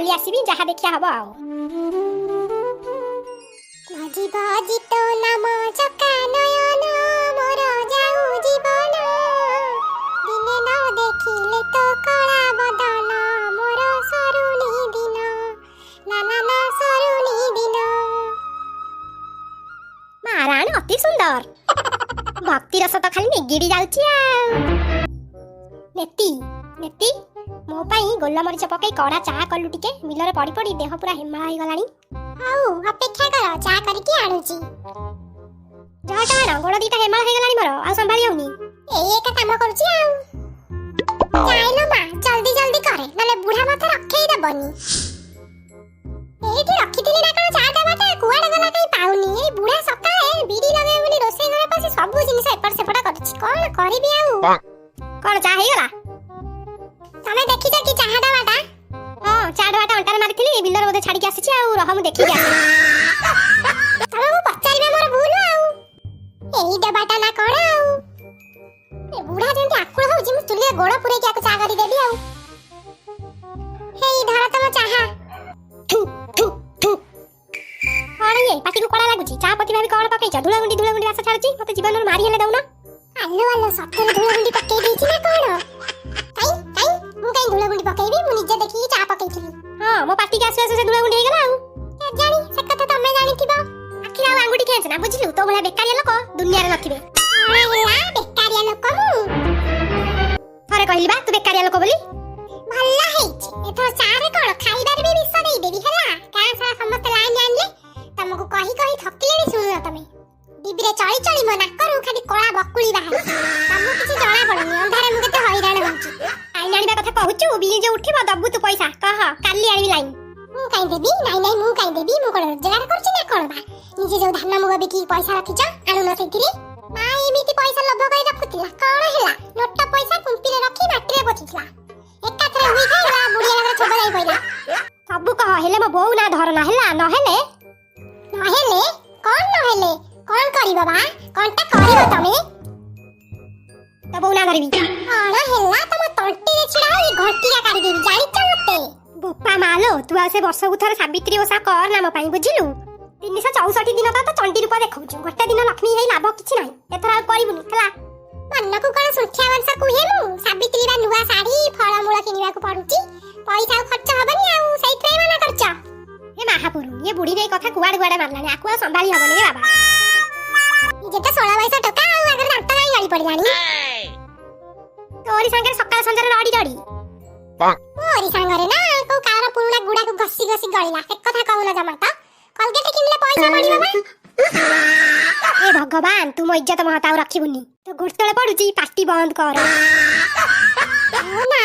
काली आसीबी जहा देखिया हबो आउ बाजी तो नाम चका नयन मोर जाऊ जीवन दिने न देखिले तो कला बदन मोर सरुणी दिन ना सरुणी दिन। महाराणी अति सुंदर भक्ति रस तो खाली निगिड़ी जाउची आ नेती नेती मो पाई गोलमरीच पकई कड़ा चाह कलु टिके मिलरे पड़ी पड़ी देह पूरा हिमाळ होई गलानी। आउ अपेक्षा कर चाह करके आनुची जा टाण गोड़ दीटा हिमाळ होई गलानी मोर आ संभाली होनी एई एक काम करूची आउ जाइलो मा जल्दी जल्दी करे नले बुढ़ा माथा रखेई दबनी एठी रखिथिली ना कोन चाह देबाटा कुआडे गला कई पाउनी ए बुढ़ा सकाळे बीड़ी लगे बोली रोसे घरे पसी सब जिनिस एपर सेपटा करछि कोन करबी आउ कोन चाह हेई गला तमे देखि जा कि चाह देबाटा हां चाह देबाटा अंटारे मारिथिली बिलर बोधे छाडी के आसीछि आ रह मु देखि जा तमे मु पचारिबे मोर भूल आउ एई देबाटा ना कोन आउ ए बुढ़ा जेंति आकुळ होउछि मु चुलिए गोड़ पुरे के आको चाह करी देबी आउ हेई धर तम चाह कौन ये पाटी को कड़ा लागुची चाह पत्ती भाभी कौन पकईछ धुळागुंडी वास छाडुची मते जीवन मारी हेले दउना आलो आलो सत्तर धुळागुंडी पकई देछि ना कोन काई मु काई धुळागुंडी पकईबी मु निजे देखि चाह पकईथिली हां मो पाटी के आसु आसु से धुळागुंडी हे गला के जानी से कथा तमे जानिथिबो आखिर आ आंगुठी खेंच ना बुझिलु तो भला बेकारिया लोक दुनिया रे नथिबे होला बेकारिया लोक मु थरे कहली बा तू बेकारिया लोक बोली भल्ला हेछि एथर चाह रे कोन खाइबार भी विश्व देई देबी हला का सारा समस्त लाइन जानले तमको कहि कहि थकिलेनी सुनु तमे डिबरे चली चली मना करू खाली कोळा बकुली बाहर तमको किछि जणा पडनी अंधारे मु केते हैरान होछि आइन आनिबा कथा कहूछु बिल जे उठिबो दबु तू पैसा कह काली आनिबी लाइन मु काई देबी नाही मु काई देबी मु कोन रोजगार करछि ना कोन बा निजे जो धान मुग बिकी पैसा रखिछ आनु न सेतिरे मा एमिति पैसा लोभ कई रखुतिला कोन हेला नोट पैसा कुंपीरे रखी माटीरे पोछितला एकाथरे हुई खाइला बुढ़िया लगरे छोड़ जाई पइला सबु कह हेले मो बोउ ना धर ना हेला न हेले कौन करी बाबा कोनटा करिवो तमे त बोउ ना धरबी कोन हेला तम तंटी रे छिड़ा होई घंटिया काढी देबी जानिच मते बोपा मालो तू आसे वर्ष गुथर सावित्री ओसा कर नाम पाई बुझिलु 364 दिन तो चंडी रूप देखौछु गोटे दिन लक्ष्मी हेई लाभ किछि नाही एथरा करिबुनी हला मन्नकु कोन सुखिया वर्ष कुहे मु सावित्री बा नुवा साड़ी फळ मूळ किनिबा को पडुची पैसा खर्च हबनी आउ सही मना करछ हे महापुरु ये बुढ़ी रे कथा कुआड गुआड मारलानी आकुआ संभाली हबनी रे बाबा जेता 16 पैसा टका आउ अगर दांत नाही गाड़ी पड़ जानी तोरी संगे सकाळ संजर रडी रडी मोरी संगरे ना को कार पुरुना गुडा को घसी घसी गळिला एक कथा कहूला जमाता कलगेट किनले पैसा पड़ी बाबा ए भगवान तू मो इज्जत महताउ रखिबुनी तो गुडतळे पडुची पार्टी बंद कर ना